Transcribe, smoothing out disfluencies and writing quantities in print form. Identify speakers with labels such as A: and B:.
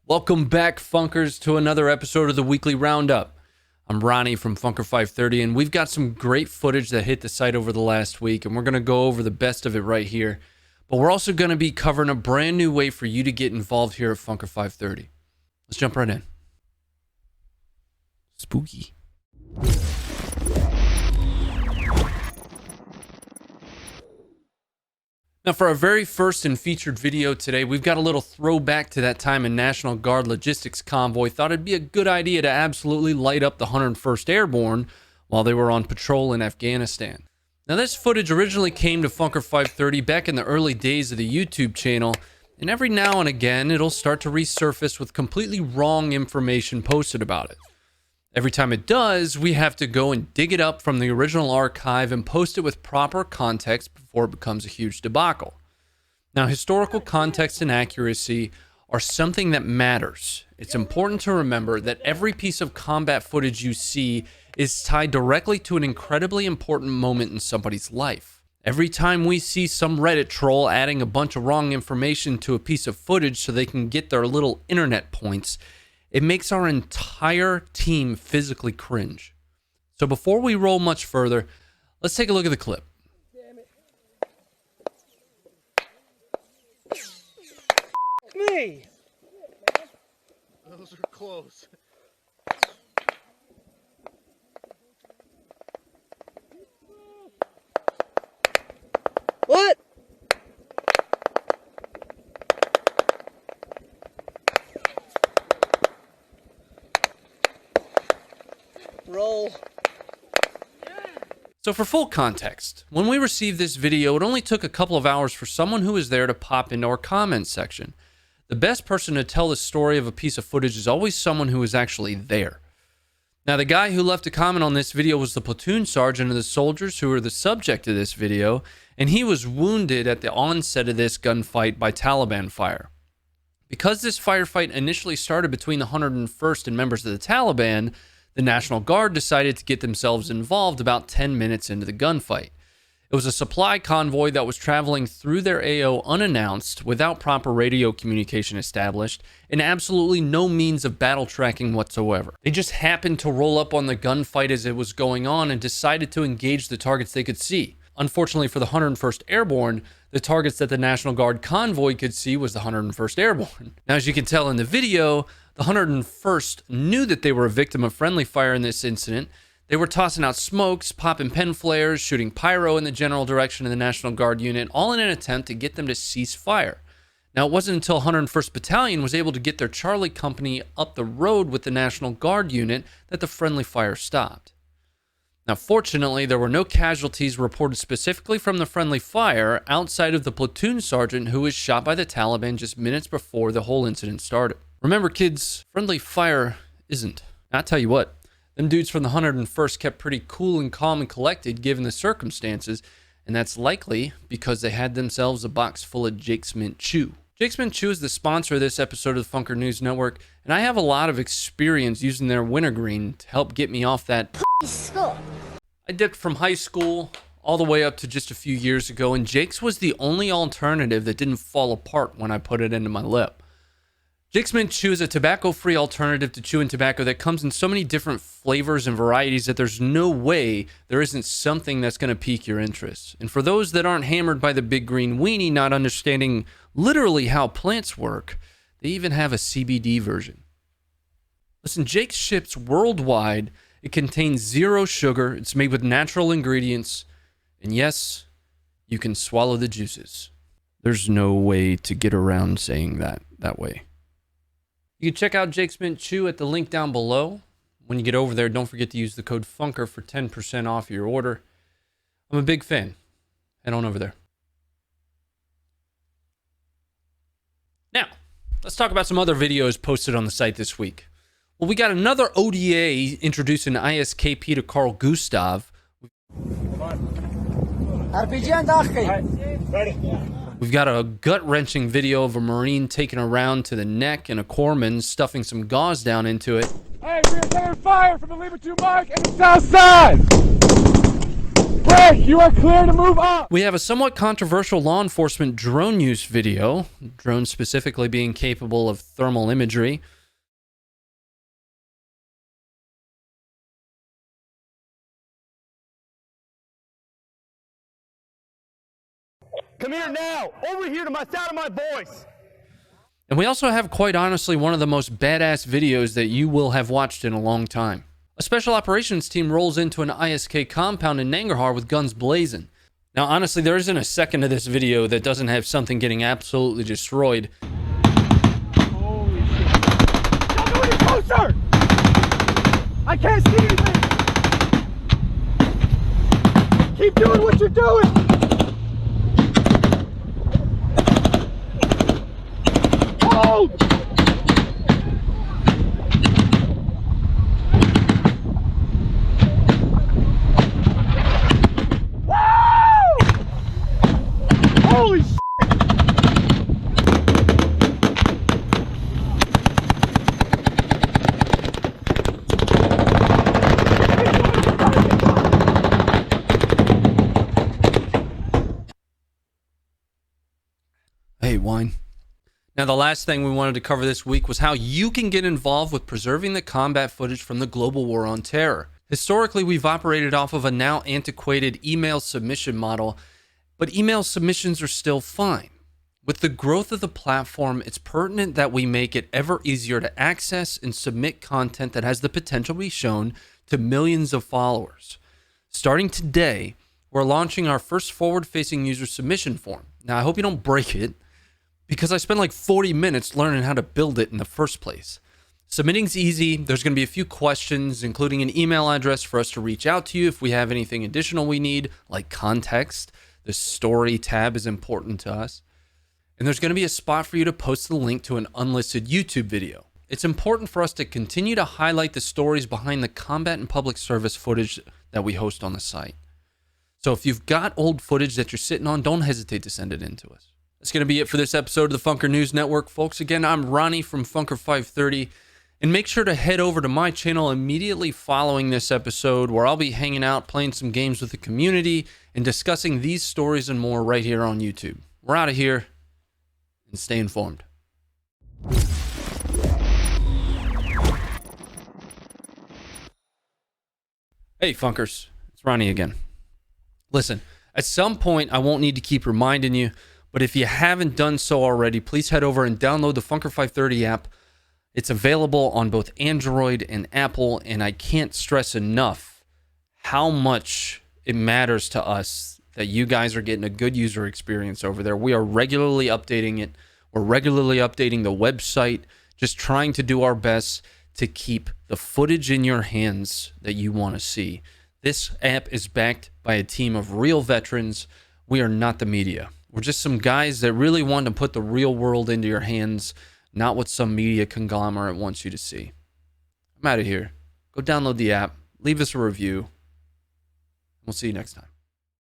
A: Welcome back, Funkers, to another episode of the Weekly Roundup. I'm Ronnie from Funker 530, and we've got some great footage that hit the site over the last week, and we're going to go over the best of it right here. But we're also going to be covering a brand new way for you to get involved here at Funker 530. Let's jump right in. Spooky. Now, for our very first and featured video today, we've got a little throwback to that time a National Guard logistics convoy thought it'd be a good idea to absolutely light up the 101st Airborne while they were on patrol in Afghanistan. Now, this footage originally came to Funker 530 back in the early days of the YouTube channel, and every now and again, it'll start to resurface with completely wrong information posted about it. Every time it does, we have to go and dig it up from the original archive and post it with proper context before it becomes a huge debacle. Now, historical context and accuracy are something that matters. It's important to remember that every piece of combat footage you see is tied directly to an incredibly important moment in somebody's life. Every time we see some Reddit troll adding a bunch of wrong information to a piece of footage so they can get their little internet points, it makes our entire team physically cringe. So before we roll much further, let's take a look at the clip.
B: Damn it. Me!
C: Those are close.
B: What? Roll.
A: So for full context, when we received this video, it only took a couple of hours for someone who was there to pop into our comments section. The best person to tell the story of a piece of footage is always someone who is actually there. Now, the guy who left a comment on this video was the platoon sergeant of the soldiers who were the subject of this video, and he was wounded at the onset of this gunfight by Taliban fire. Because this firefight initially started between the 101st and members of the Taliban, the National Guard decided to get themselves involved about 10 minutes into the gunfight. It was a supply convoy that was traveling through their AO unannounced, without proper radio communication established, and absolutely no means of battle tracking whatsoever. They just happened to roll up on the gunfight as it was going on and decided to engage the targets they could see. Unfortunately for the 101st Airborne, the targets that the National Guard convoy could see was the 101st Airborne. Now, as you can tell in the video, the 101st knew that they were a victim of friendly fire in this incident. They were tossing out smokes, popping pen flares, shooting pyro in the general direction of the National Guard unit, all in an attempt to get them to cease fire. Now, it wasn't until 101st Battalion was able to get their Charlie company up the road with the National Guard unit that the friendly fire stopped. Now, fortunately, there were no casualties reported specifically from the friendly fire outside of the platoon sergeant who was shot by the Taliban just minutes before the whole incident started. Remember, kids, friendly fire isn't. I'll tell you what, them dudes from the 101st kept pretty cool and calm and collected given the circumstances, and that's likely because they had themselves a box full of Jake's Mint Chew. Jake's Mint Chew is the sponsor of this episode of the Funker News Network, and I have a lot of experience using their wintergreen to help get me off that
D: school.
A: I dipped from high school all the way up to just a few years ago, and Jake's was the only alternative that didn't fall apart when I put it into my lip. Jake's Mint Chew is a tobacco-free alternative to chewing tobacco that comes in so many different flavors and varieties that there's no way there isn't something that's going to pique your interest. And for those that aren't hammered by the big green weenie, not understanding literally how plants work, they even have a CBD version. Listen, Jake's ships worldwide. It contains 0 sugar. It's made with natural ingredients. And yes, you can swallow the juices. There's no way to get around saying that way. You can check out Jake's Mint Chew at the link down below. When you get over there, don't forget to use the code FUNKER for 10% off your order. I'm a big fan. Head on over there. Now, let's talk about some other videos posted on the site this week. Well, we got another ODA introducing ISKP to Carl Gustav. We've got a gut-wrenching video of a Marine taken around to the neck and a corpsman stuffing some gauze down into it.
E: Hey, we're taking fire from the Lima 2 mark and the south side!
C: Hey, you are clear to move up.
A: We have a somewhat controversial law enforcement drone use video, drones specifically being capable of thermal imagery.
C: Come here now. Over here to my sound of my voice.
A: And we also have, quite honestly, one of the most badass videos that you will have watched in a long time. A special operations team rolls into an ISK compound in Nangarhar with guns blazing. Now, honestly, there isn't a second of this video that doesn't have something getting absolutely destroyed.
C: Holy shit. Don't go any closer. I can't see anything. Keep doing what you're doing. Hold. Holy shit!
A: Hey, wine. Now, the last thing we wanted to cover this week was how you can get involved with preserving the combat footage from the global war on terror. Historically, we've operated off of a now antiquated email submission model, but email submissions are still fine. With the growth of the platform, it's pertinent that we make it ever easier to access and submit content that has the potential to be shown to millions of followers. Starting today, we're launching our first forward-facing user submission form. Now, I hope you don't break it, because I spent like 40 minutes learning how to build it in the first place. Submitting's easy. There's going to be a few questions, including an email address for us to reach out to you if we have anything additional we need, like context. The story tab is important to us. And there's going to be a spot for you to post the link to an unlisted YouTube video. It's important for us to continue to highlight the stories behind the combat and public service footage that we host on the site. So if you've got old footage that you're sitting on, don't hesitate to send it in to us. That's going to be it for this episode of the Funker News Network, folks. Again, I'm Ronnie from Funker 530. And make sure to head over to my channel immediately following this episode, where I'll be hanging out, playing some games with the community, and discussing these stories and more right here on YouTube. We're out of here, and stay informed. Hey, Funkers. It's Ronnie again. Listen, at some point, I won't need to keep reminding you, but if you haven't done so already, please head over and download the Funker 530 app. It's available on both Android and Apple, and I can't stress enough how much it matters to us that you guys are getting a good user experience over there. We are regularly updating it. We're regularly updating the website, just trying to do our best to keep the footage in your hands that you want to see. This app is backed by a team of real veterans. We are not the media. We're just some guys that really want to put the real world into your hands, not what some media conglomerate wants you to see. I'm out of here. Go download the app. Leave us a review. We'll see you next time.